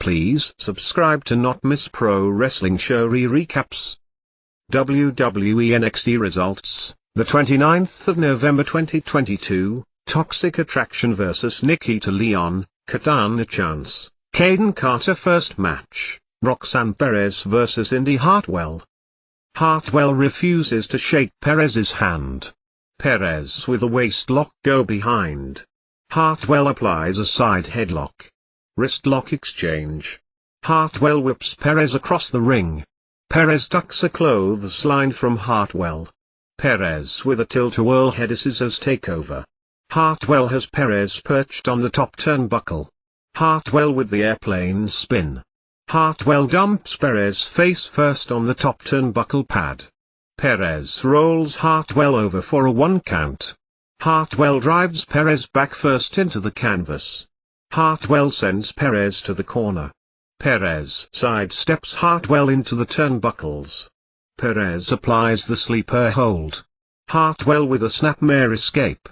Please subscribe to not miss pro wrestling show recaps. WWE NXT results, the 29th of November 2022, Toxic Attraction vs Nikkita Lyons, Katana chance, Kayden Carter first match, Roxanne Perez vs Indy Hartwell. Hartwell refuses to shake Perez's hand. Perez with a waist lock go behind. Hartwell applies a side headlock. Wrist lock exchange. Hartwell whips Perez across the ring. Perez ducks a clothesline from Hartwell. Perez with a tilt-a-whirl head scissors takeover. Hartwell has Perez perched on the top turnbuckle. Hartwell with the airplane spin. Hartwell dumps Perez face first on the top turnbuckle pad. Perez rolls Hartwell over for a 1 count. Hartwell drives Perez back first into the canvas. Hartwell sends Perez to the corner. Perez sidesteps Hartwell into the turnbuckles. Perez applies the sleeper hold. Hartwell with a snapmare escape.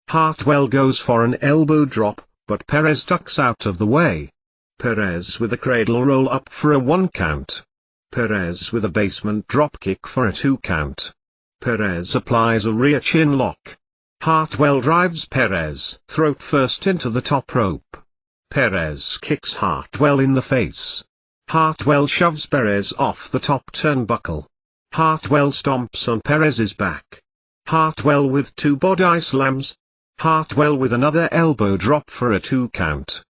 Hartwell goes for an elbow drop, but Perez ducks out of the way. Perez with a cradle roll up for a 1 count. Perez with a basement dropkick for a 2 count. Perez applies a rear chin lock. Hartwell drives Perez throat first into the top rope. Perez kicks Hartwell in the face. Hartwell shoves Perez off the top turnbuckle. Hartwell stomps on Perez's back. Hartwell with 2 body slams. Hartwell with another elbow drop for a 2 count.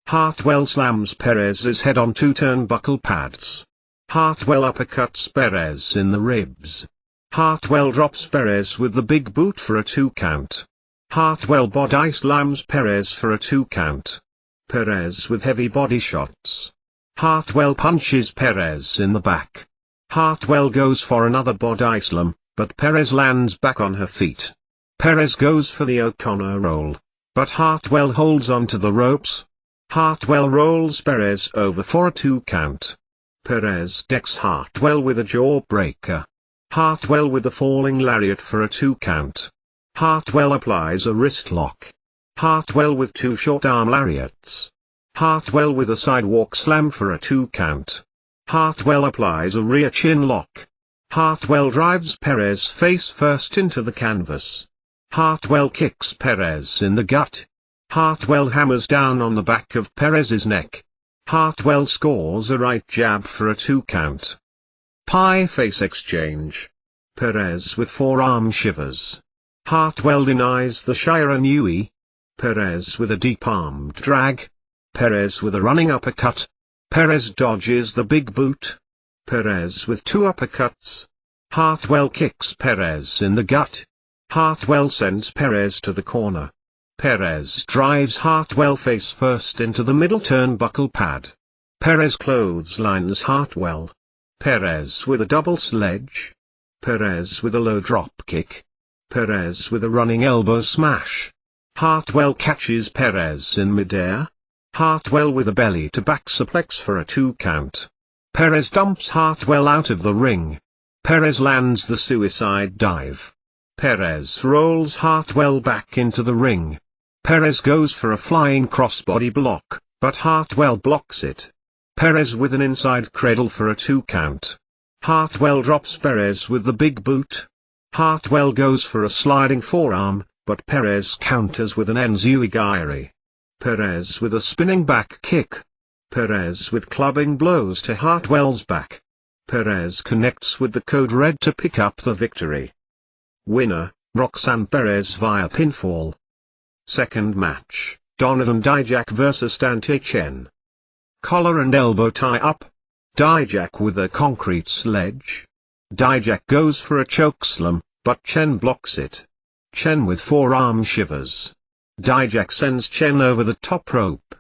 Hartwell slams Perez's head on 2 turnbuckle pads. Hartwell uppercuts Perez in the ribs. Hartwell drops Perez with the big boot for a 2 count. Hartwell body slams Perez for a 2 count. Perez with heavy body shots. Hartwell punches Perez in the back. Hartwell goes for another body slam, but Perez lands back on her feet. Perez goes for the O'Connor roll, but Hartwell holds onto the ropes. Hartwell rolls Perez over for a 2 count. Perez decks Hartwell with a jawbreaker. Hartwell with a falling lariat for a 2 count. Hartwell applies a wrist lock. Hartwell with 2 short arm lariats. Hartwell with a sidewalk slam for a 2 count. Hartwell applies a rear chin lock. Hartwell drives Perez face first into the canvas. Hartwell kicks Perez in the gut. Hartwell hammers down on the back of Perez's neck. Hartwell scores a right jab for a 2 count. Pie face exchange. Perez with forearm shivers. Hartwell denies the Shira Nui. Perez with a deep-armed drag. Perez with a running uppercut. Perez dodges the big boot. Perez with 2 uppercuts. Hartwell kicks Perez in the gut. Hartwell sends Perez to the corner. Perez drives Hartwell face first into the middle turnbuckle pad. Perez clotheslines Hartwell. Perez with a double sledge. Perez with a low drop kick. Perez with a running elbow smash. Hartwell catches Perez in midair. Hartwell with a belly to back suplex for a 2 count. Perez dumps Hartwell out of the ring. Perez lands the suicide dive. Perez rolls Hartwell back into the ring. Perez goes for a flying crossbody block, but Hartwell blocks it. Perez with an inside cradle for a 2 count. Hartwell drops Perez with the big boot. Hartwell goes for a sliding forearm, but Perez counters with an enziguri. Perez with a spinning back kick. Perez with clubbing blows to Hartwell's back. Perez connects with the code red to pick up the victory. Winner, Roxanne Perez via pinfall. Second match, Donovan Dijak vs Dante Chen. Collar and elbow tie up. Dijak with a concrete sledge. Dijak goes for a chokeslam, but Chen blocks it. Chen with forearm shivers. Dijak sends Chen over the top rope.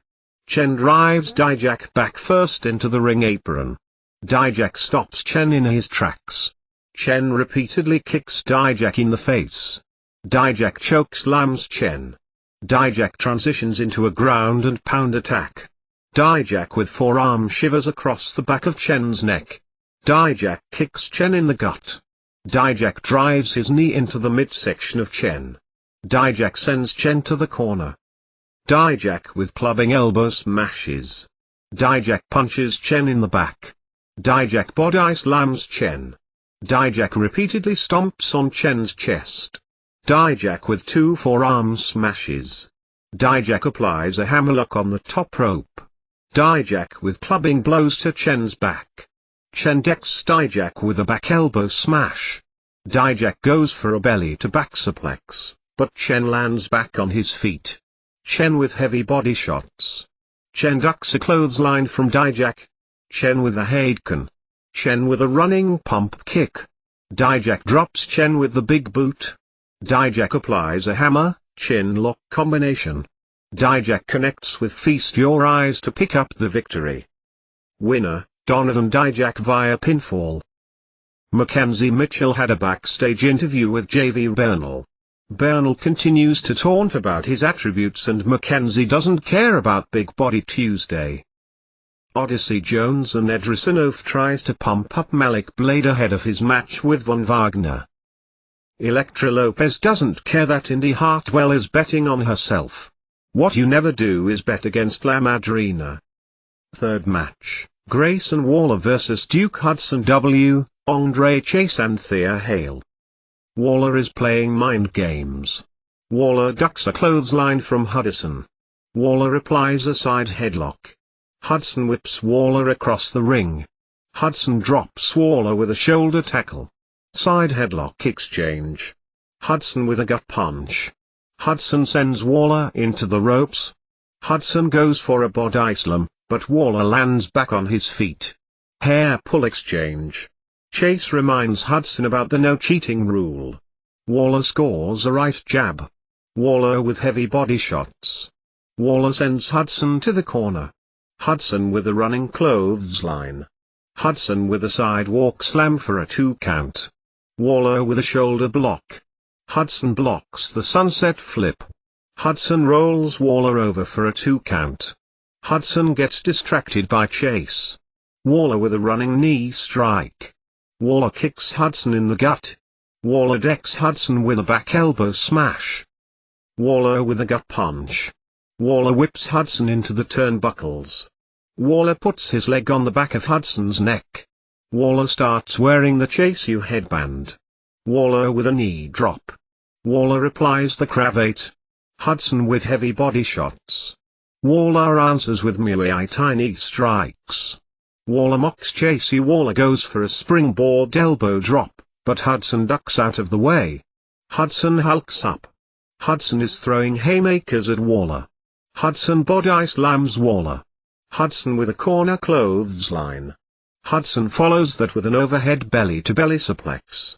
Chen drives Dijak back first into the ring apron. Dijak stops Chen in his tracks. Chen repeatedly kicks Dijak in the face. Dijak chokeslams Chen. Dijak transitions into a ground and pound attack. Dijak with forearm shivers across the back of Chen's neck. Dijak kicks Chen in the gut. Dijak drives his knee into the midsection of Chen. Dijak sends Chen to the corner. Dijak with clubbing elbow smashes. Dijak punches Chen in the back. Dijak body slams Chen. Dijak repeatedly stomps on Chen's chest. Dijak with 2 forearm smashes. Dijak applies a hammerlock on the top rope. Dijak with clubbing blows to Chen's back. Chen decks Dijak with a back elbow smash. Dijak goes for a belly to back suplex, but Chen lands back on his feet. Chen with heavy body shots. Chen ducks a clothesline from Dijak. Chen with a Haidken. Chen with a running pump kick. Dijak drops Chen with the big boot. Dijak applies a hammer, chin lock combination. Dijak connects with Feast Your Eyes to pick up the victory. Winner, Donovan Dijak via pinfall. Mackenzie Mitchell had a backstage interview with JV Bernal. Bernal continues to taunt about his attributes and Mackenzie doesn't care about Big Body Tuesday. Odyssey Jones and Edrisonov tries to pump up Malik Blade ahead of his match with Von Wagner. Elektra Lopez doesn't care that Indy Hartwell is betting on herself. What you never do is bet against La Madrina. Third match, Grayson Waller vs Duke Hudson W, Andre Chase and Thea Hale. Waller is playing mind games. Waller ducks a clothesline from Hudson. Waller applies a side headlock. Hudson whips Waller across the ring. Hudson drops Waller with a shoulder tackle. Side headlock exchange. Hudson with a gut punch. Hudson sends Waller into the ropes. Hudson goes for a body slam, but Waller lands back on his feet. Hair pull exchange. Chase reminds Hudson about the no cheating rule. Waller scores a right jab. Waller with heavy body shots. Waller sends Hudson to the corner. Hudson with a running clothesline. Hudson with a sidewalk slam for a 2 count. Waller with a shoulder block. Hudson blocks the sunset flip. Hudson rolls Waller over for a 2 count. Hudson gets distracted by Chase. Waller with a running knee strike. Waller kicks Hudson in the gut. Waller decks Hudson with a back elbow smash. Waller with a gut punch. Waller whips Hudson into the turnbuckles. Waller puts his leg on the back of Hudson's neck. Waller starts wearing the Chase U headband. Waller with a knee drop. Waller applies the cravate. Hudson with heavy body shots. Waller answers with Muay Thai knee strikes. Waller mocks Chase U. Waller goes for a springboard elbow drop, but Hudson ducks out of the way. Hudson hulks up. Hudson is throwing haymakers at Waller. Hudson body slams Waller. Hudson with a corner clothesline. Hudson follows that with an overhead belly-to-belly suplex.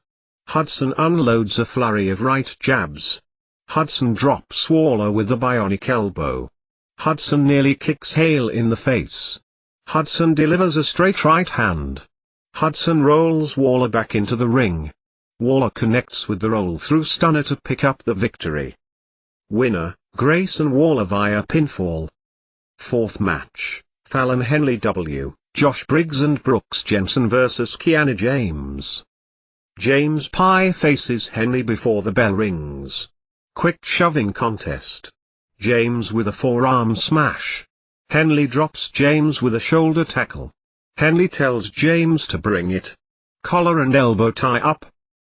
Hudson unloads a flurry of right jabs. Hudson drops Waller with the bionic elbow. Hudson nearly kicks Hale in the face. Hudson delivers a straight right hand. Hudson rolls Waller back into the ring. Waller connects with the roll-through stunner to pick up the victory. Winner, Grayson Waller via pinfall. Fourth match, Fallon Henley W, Josh Briggs and Brooks Jensen vs Kiana James. James Pie faces Henley before the bell rings. Quick shoving contest. James with a forearm smash. Henley drops James with a shoulder tackle. Henley tells James to bring it. Collar and elbow tie up.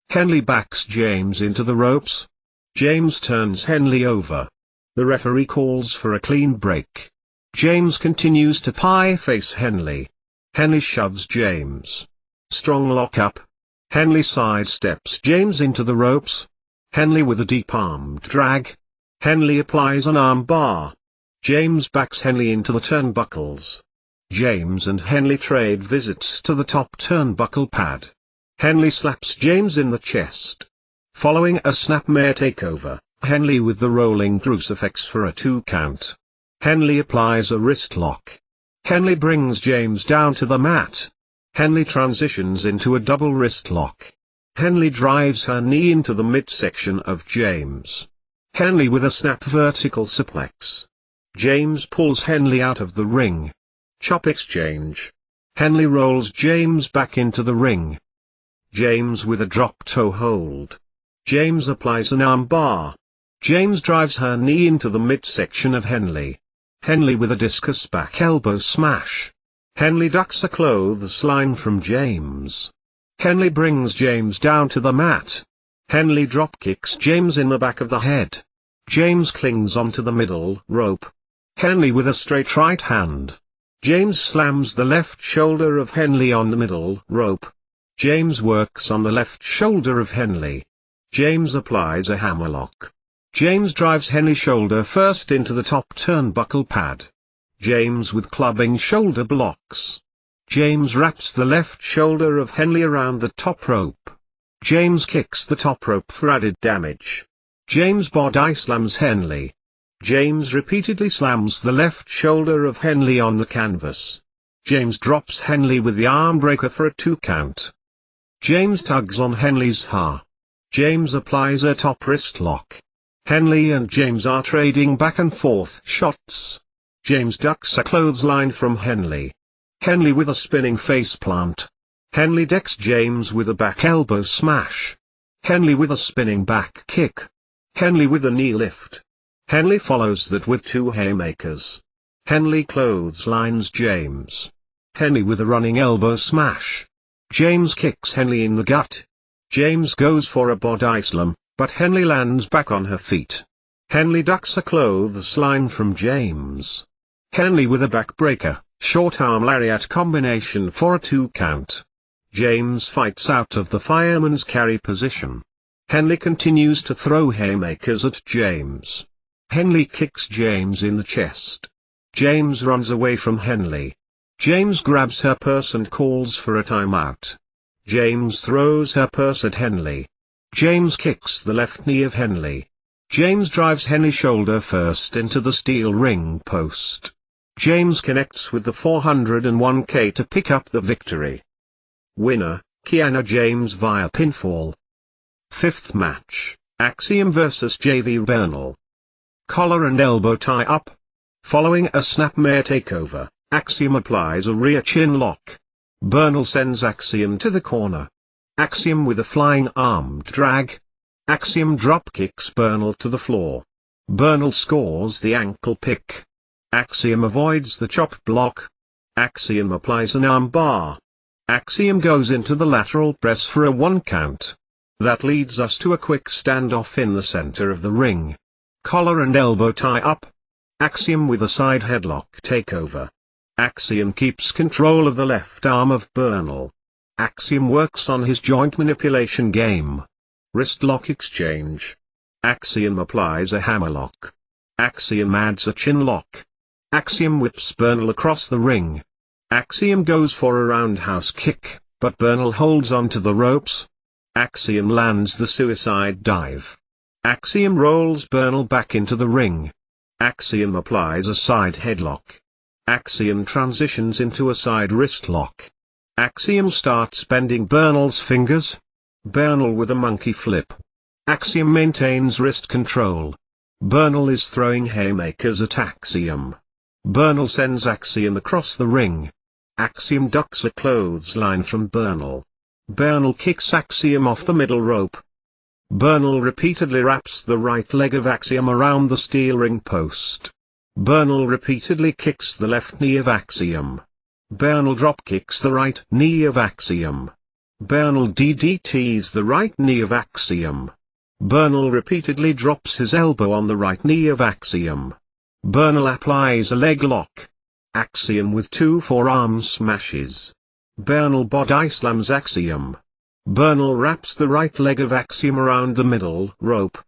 Henley backs James into the ropes. James turns Henley over. The referee calls for a clean break. James continues to pie face Henley. Henley shoves James. Strong lockup. Henley sidesteps James into the ropes. Henley with a deep armed drag. Henley applies an arm bar. James backs Henley into the turnbuckles. James and Henley trade visits to the top turnbuckle pad. Henley slaps James in the chest. Following a snapmare takeover, Henley with the rolling crucifix for a 2 count. Henley applies a wrist lock. Henley brings James down to the mat. Henley transitions into a double wrist lock. Henley drives her knee into the midsection of James. Henley with a snap vertical suplex. James pulls Henley out of the ring. Chop exchange. Henley rolls James back into the ring. James with a drop toe hold. James applies an arm bar. James drives her knee into the midsection of Henley. Henley with a discus back elbow smash. Henley ducks a clothesline from James. Henley brings James down to the mat. Henley dropkicks James in the back of the head. James clings onto the middle rope. Henley with a straight right hand. James slams the left shoulder of Henley on the middle rope. James works on the left shoulder of Henley. James applies a hammerlock. James drives Henley's shoulder first into the top turnbuckle pad. James with clubbing shoulder blocks. James wraps the left shoulder of Henley around the top rope. James kicks the top rope for added damage. James body slams Henley. James repeatedly slams the left shoulder of Henley on the canvas. James drops Henley with the arm breaker for a 2 count. James tugs on Henley's ha. James applies a top wrist lock. Henley and James are trading back and forth shots. James ducks a clothesline from Henley. Henley with a spinning face plant. Henley decks James with a back elbow smash. Henley with a spinning back kick. Henley with a knee lift. Henley follows that with 2 haymakers. Henley clotheslines James. Henley with a running elbow smash. James kicks Henley in the gut. James goes for a body slam, but Henley lands back on her feet. Henley ducks a clothesline from James. Henley with a backbreaker, short arm lariat combination for a 2 count. James fights out of the fireman's carry position. Henley continues to throw haymakers at James. Henley kicks James in the chest. James runs away from Henley. James grabs her purse and calls for a timeout. James throws her purse at Henley. James kicks the left knee of Henley. James drives Henley's shoulder first into the steel ring post. James connects with the 401k to pick up the victory. Winner, Kiana James via pinfall. 5th match, Axiom vs JV Bernal. Collar and elbow tie up. Following a snapmare takeover, Axiom applies a rear chin lock. Bernal sends Axiom to the corner. Axiom with a flying arm drag. Axiom dropkicks Bernal to the floor. Bernal scores the ankle pick. Axiom avoids the chop block. Axiom applies an arm bar. Axiom goes into the lateral press for a 1 count. That leads us to a quick standoff in the center of the ring. Collar and elbow tie up. Axiom with a side headlock takeover. Axiom keeps control of the left arm of Bernal. Axiom works on his joint manipulation game. Wrist lock exchange. Axiom applies a hammerlock. Axiom adds a chin lock. Axiom whips Bernal across the ring. Axiom goes for a roundhouse kick, but Bernal holds onto the ropes. Axiom lands the suicide dive. Axiom rolls Bernal back into the ring. Axiom applies a side headlock. Axiom transitions into a side wrist lock. Axiom starts bending Bernal's fingers. Bernal with a monkey flip. Axiom maintains wrist control. Bernal is throwing haymakers at Axiom. Bernal sends Axiom across the ring. Axiom ducks a clothesline from Bernal. Bernal kicks Axiom off the middle rope. Bernal repeatedly wraps the right leg of Axiom around the steel ring post. Bernal repeatedly kicks the left knee of Axiom. Bernal dropkicks the right knee of Axiom. Bernal DDTs the right knee of Axiom. Bernal repeatedly drops his elbow on the right knee of Axiom. Bernal applies a leg lock. Axiom with 2 forearm smashes. Bernal body slams Axiom. Bernal wraps the right leg of Axiom around the middle rope.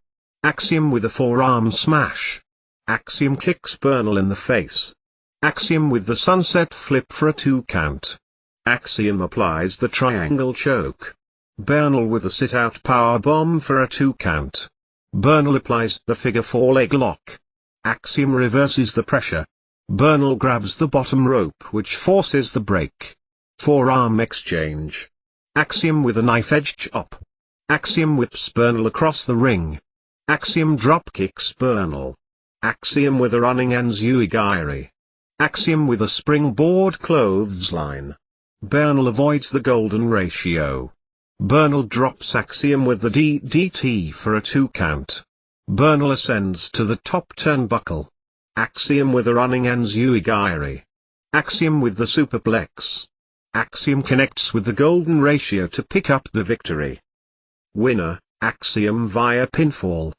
Axiom with a forearm smash. Axiom kicks Bernal in the face. Axiom with the sunset flip for a 2 count. Axiom applies the triangle choke. Bernal with a sit-out powerbomb for a 2 count. Bernal applies the figure 4 leg lock. Axiom reverses the pressure. Bernal grabs the bottom rope which forces the break. Forearm exchange. Axiom with a knife-edge chop. Axiom whips Bernal across the ring. Axiom dropkicks Bernal. Axiom with a running enziguri. Axiom with a springboard clothesline. Bernal avoids the golden ratio. Bernal drops Axiom with the DDT for a 2 count. Bernal ascends to the top turnbuckle. Axiom with a running enzui-giri. Axiom with the superplex. Axiom connects with the golden ratio to pick up the victory. Winner, Axiom via pinfall.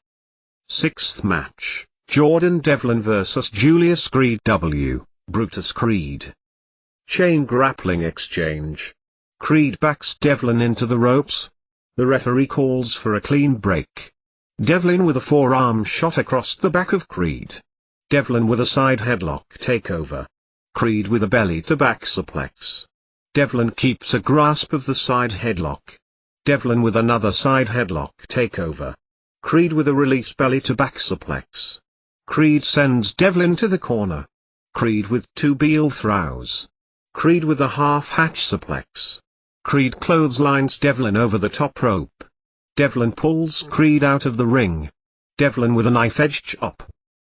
Sixth match, Jordan Devlin vs Julius Creed W, Brutus Creed. Chain grappling exchange. Creed backs Devlin into the ropes. The referee calls for a clean break. Devlin with a forearm shot across the back of Creed. Devlin with a side headlock takeover. Creed with a belly-to-back suplex. Devlin keeps a grasp of the side headlock. Devlin with another side headlock takeover. Creed with a release belly-to-back suplex. Creed sends Devlin to the corner. Creed with two heel throws. Creed with a half-hatch suplex. Creed clotheslines Devlin over the top rope. Devlin pulls Creed out of the ring. Devlin with a knife-edge chop.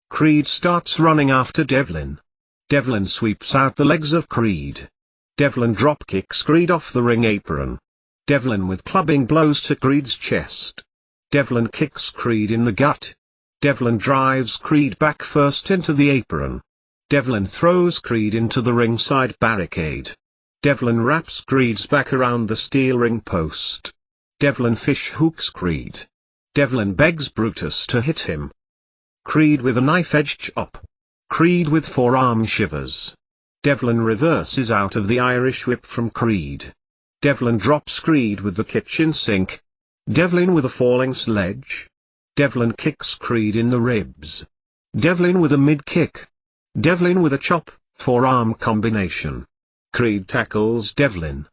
Creed starts running after Devlin. Devlin sweeps out the legs of Creed. Devlin dropkicks Creed off the ring apron. Devlin with clubbing blows to Creed's chest. Devlin kicks Creed in the gut. Devlin drives Creed back first into the apron. Devlin throws Creed into the ringside barricade. Devlin wraps Creed's back around the steel ring post. Devlin fish hooks Creed. Devlin begs Brutus to hit him. Creed with a knife-edge chop. Creed with forearm shivers. Devlin reverses out of the Irish whip from Creed. Devlin drops Creed with the kitchen sink. Devlin with a falling sledge. Devlin kicks Creed in the ribs. Devlin with a mid-kick. Devlin with a chop, forearm combination. Creed tackles Devlin.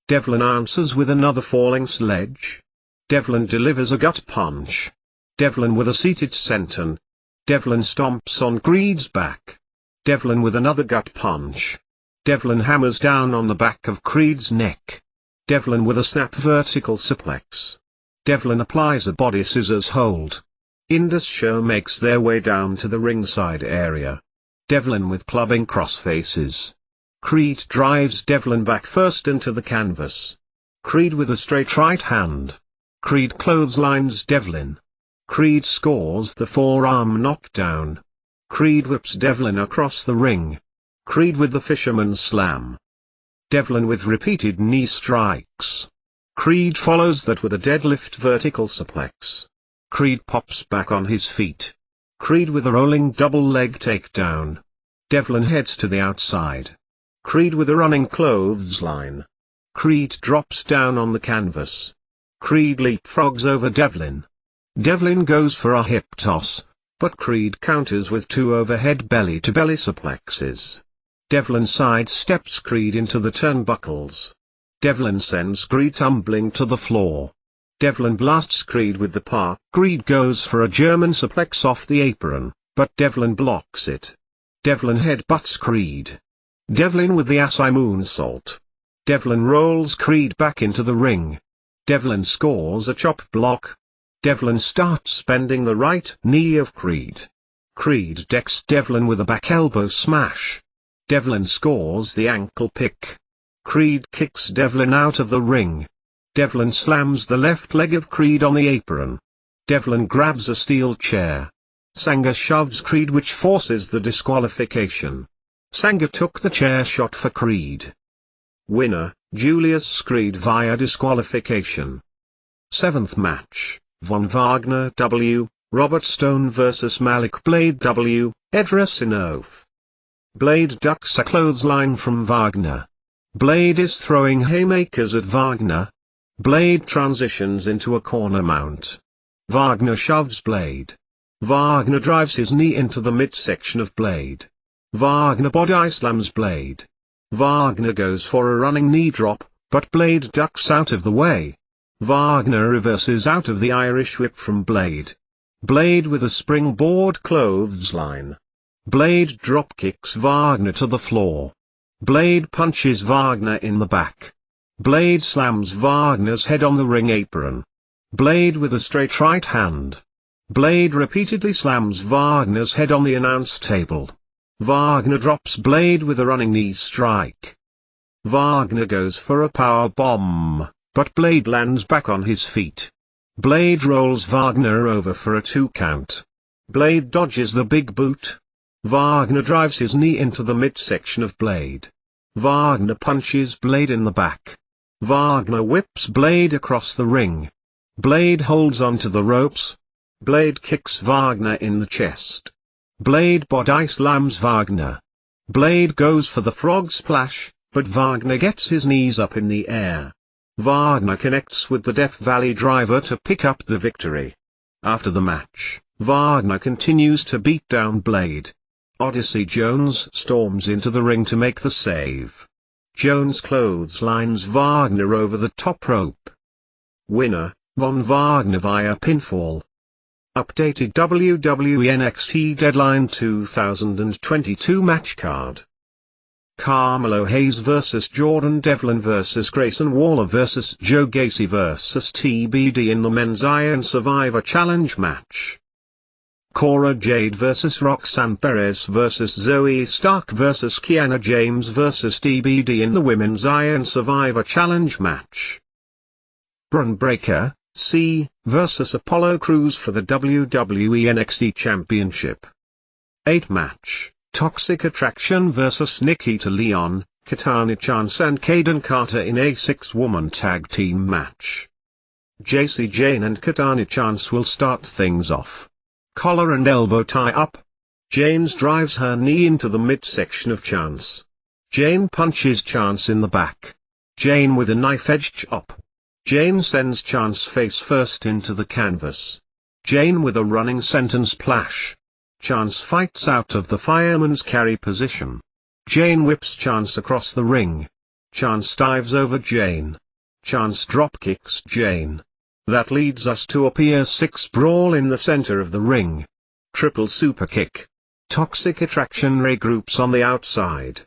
Devlin answers with another falling sledge. Devlin delivers a gut punch. Devlin with a seated senton. Devlin stomps on Creed's back. Devlin with another gut punch. Devlin hammers down on the back of Creed's neck. Devlin with a snap vertical suplex. Devlin applies a body scissors hold. Indus Sher makes their way down to the ringside area. Devlin with clubbing crossfaces. Creed drives Devlin back first into the canvas. Creed with a straight right hand. Creed clotheslines Devlin. Creed scores the forearm knockdown. Creed whips Devlin across the ring. Creed with the fisherman slam. Devlin with repeated knee strikes. Creed follows that with a deadlift vertical suplex. Creed pops back on his feet. Creed with a rolling double leg takedown. Devlin heads to the outside. Creed with a running clothesline. Creed drops down on the canvas. Creed leapfrogs over Devlin. Devlin goes for a hip toss, but Creed counters with two overhead belly-to-belly suplexes. Devlin sidesteps Creed into the turnbuckles. Devlin sends Creed tumbling to the floor. Devlin blasts Creed with the park. Creed goes for a German suplex off the apron, but Devlin blocks it. Devlin headbutts Creed. Devlin with the Asai moonsault. Devlin rolls Creed back into the ring. Devlin scores a chop block. Devlin starts bending the right knee of Creed. Creed decks Devlin with a back elbow smash. Devlin scores the ankle pick. Creed kicks Devlin out of the ring. Devlin slams the left leg of Creed on the apron. Devlin grabs a steel chair. Sanga shoves Creed, which forces the disqualification. Sanga took the chair shot for Creed. Winner, Julius Creed via disqualification. Seventh match, Von Wagner W, Robert Stone vs Malik Blade W, Edrasinov. Blade ducks a clothesline from Wagner. Blade is throwing haymakers at Wagner. Blade transitions into a corner mount. Wagner shoves Blade. Wagner drives his knee into the midsection of Blade. Wagner body slams Blade. Wagner goes for a running knee drop, but Blade ducks out of the way. Wagner reverses out of the Irish whip from Blade. Blade with a springboard clothesline. Blade dropkicks Wagner to the floor. Blade punches Wagner in the back. Blade slams Wagner's head on the ring apron. Blade with a straight right hand. Blade repeatedly slams Wagner's head on the announce table. Wagner drops Blade with a running knee strike. Wagner goes for a power bomb, but Blade lands back on his feet. Blade rolls Wagner over for a 2 count. Blade dodges the big boot. Wagner drives his knee into the midsection of Blade. Wagner punches Blade in the back. Wagner whips Blade across the ring. Blade holds onto the ropes. Blade kicks Wagner in the chest. Blade body slams Wagner. Blade goes for the frog splash, but Wagner gets his knees up in the air. Wagner connects with the Death Valley Driver to pick up the victory. After the match, Wagner continues to beat down Blade. Odyssey Jones storms into the ring to make the save. Jones clotheslines Wagner over the top rope. Winner, Von Wagner via pinfall. Updated WWE NXT Deadline 2022 match card. Carmelo Hayes vs Jordan Devlin vs Grayson Waller vs Joe Gacy vs TBD in the Men's Iron Survivor Challenge match. Cora Jade vs Roxanne Perez vs Zoe Stark vs Kiana James vs TBD in the Women's Iron Survivor Challenge match. Bron Breakker, C, vs Apollo Crews for the WWE NXT Championship. 8-match, Toxic Attraction vs Nikkita Lyons, Katana Chance and Kayden Carter in a 6-woman tag team match. Jacy Jayne and Katana Chance will start things off. Collar and elbow tie up. Jayne drives her knee into the midsection of Chance. Jayne punches Chance in the back. Jayne with a knife-edge chop. Jayne sends Chance face first into the canvas. Jayne with a running senton splash. Chance fights out of the fireman's carry position. Jayne whips Chance across the ring. Chance dives over Jayne. Chance dropkicks Jayne. That leads us to a Pier 6 brawl in the center of the ring. Triple super kick. Toxic Attraction regroups on the outside.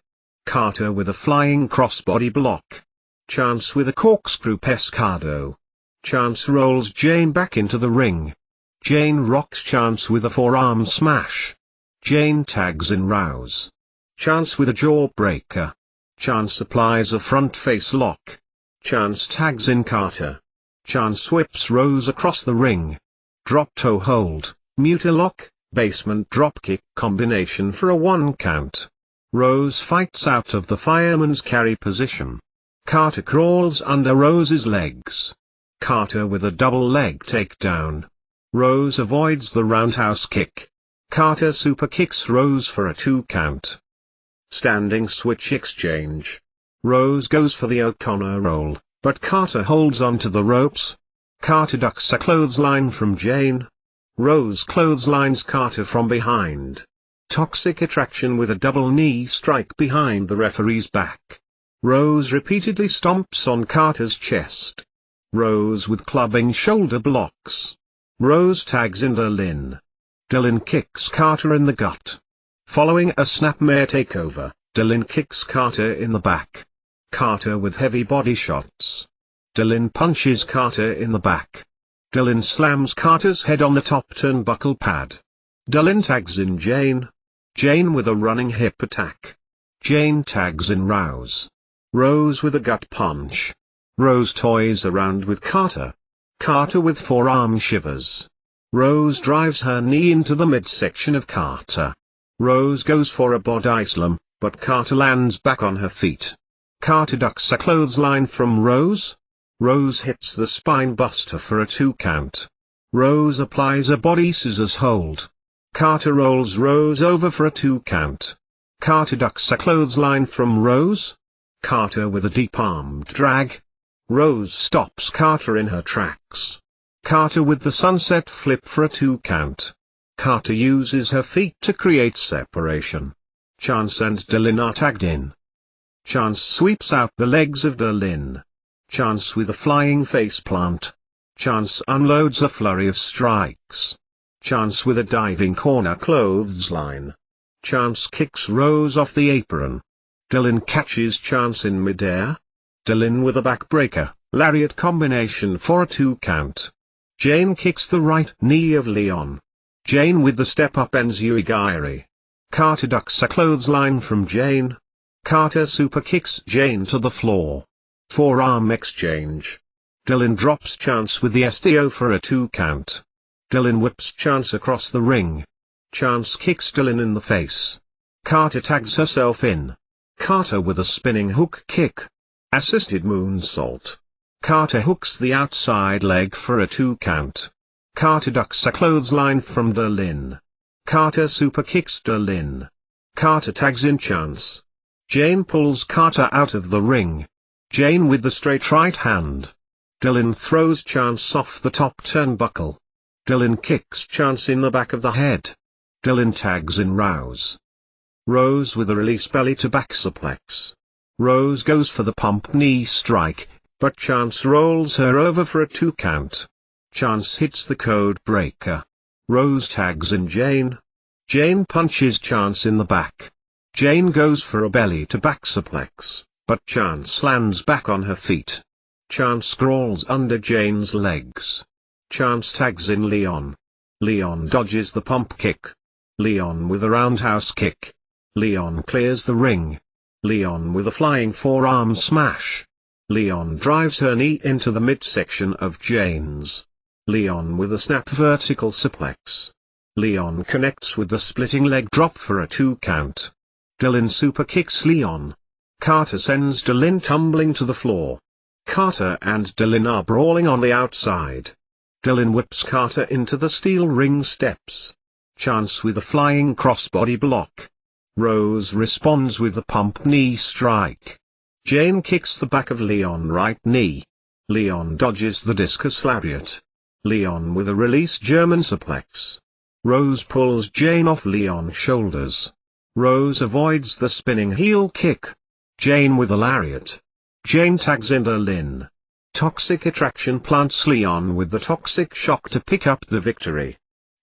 Carter with a flying crossbody block. Chance with a corkscrew pescado. Chance rolls Jayne back into the ring. Jayne rocks Chance with a forearm smash. Jayne tags in Rouse. Chance with a jawbreaker. Chance applies a front face lock. Chance tags in Carter. Chance whips Rose across the ring. Drop toe hold, muta lock, basement dropkick combination for a 1 count. Rose fights out of the fireman's carry position. Carter crawls under Rose's legs. Carter with a double leg takedown. Rose avoids the roundhouse kick. Carter super kicks Rose for a 2 count. Standing switch exchange. Rose goes for the O'Connor roll, but Carter holds onto the ropes. Carter ducks a clothesline from Jayne. Rose clotheslines Carter from behind. Toxic Attraction with a double knee strike behind the referee's back. Rose repeatedly stomps on Carter's chest. Rose with clubbing shoulder blocks. Rose tags in Dylan. Dylan kicks Carter in the gut. Following a snapmare takeover, Dylan kicks Carter in the back. Carter with heavy body shots. Dylan punches Carter in the back. Dylan slams Carter's head on the top turnbuckle pad. Dylan tags in Jayne. Jayne with a running hip attack. Jayne tags in Rouse. Rose with a gut punch. Rose toys around with Carter. Carter with forearm shivers. Rose drives her knee into the midsection of Carter. Rose goes for a body slam, but Carter lands back on her feet. Carter ducks a clothesline from Rose. Rose hits the spine buster for a 2 count. Rose applies a body scissors hold. Carter rolls Rose over for a 2 count. Carter ducks a clothesline from Rose. Carter with a deep armed drag. Rose stops Carter in her tracks. Carter with the sunset flip for a 2 count. Carter uses her feet to create separation. Chance and Dylan are tagged in. Chance sweeps out the legs of Dylan. Chance with a flying face plant. Chance unloads a flurry of strikes. Chance with a diving corner clothesline. Chance kicks Rose off the apron. Dylan catches Chance in midair. Dylan with a backbreaker, lariat combination for a 2 count. Jayne kicks the right knee of Leon. Jayne with the step-up enziguri. Carter ducks a clothesline from Jayne. Carter super kicks Jayne to the floor. Forearm exchange. Dylan drops Chance with the STO for a 2 count. Dylan whips Chance across the ring. Chance kicks Dylan in the face. Carter tags herself in. Carter with a spinning hook kick. Assisted moonsault. Carter hooks the outside leg for a 2 count. Carter ducks a clothesline from Dylan. Carter super kicks Dylan. Carter tags in Chance. Jane pulls Carter out of the ring. Jane with the straight right hand. Dylan throws Chance off the top turnbuckle. Dylan kicks Chance in the back of the head. Dylan tags in Rose. Rose with a release belly to back suplex. Rose goes for the pump knee strike, but Chance rolls her over for a 2 count. Chance hits the code breaker. Rose tags in Jane. Jane punches Chance in the back. Jane goes for a belly to back suplex, but Chance lands back on her feet. Chance crawls under Jane's legs. Chance tags in Leon. Leon dodges the pump kick. Leon with a roundhouse kick. Leon clears the ring. Leon with a flying forearm smash. Leon drives her knee into the midsection of Jane's. Leon with a snap vertical suplex. Leon connects with the splitting leg drop for a 2 count. Dylan super kicks Leon. Carter sends Dylan tumbling to the floor. Carter and Dylan are brawling on the outside. Dylan whips Carter into the steel ring steps. Chance with a flying crossbody block. Rose responds with the pump knee strike. Jane kicks the back of Leon right knee. Leon dodges the discus lariat. Leon with a release German suplex. Rose pulls Jane off Leon's shoulders. Rose avoids the spinning heel kick. Jane with a lariat. Jane tags in Dylan. Toxic Attraction plants Leon with the toxic shock to pick up the victory.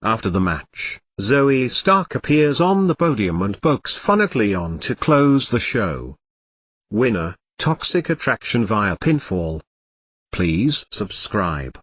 After the match, Zoe Stark appears on the podium and pokes fun at Leon to close the show. Winner, Toxic Attraction via pinfall. Please subscribe.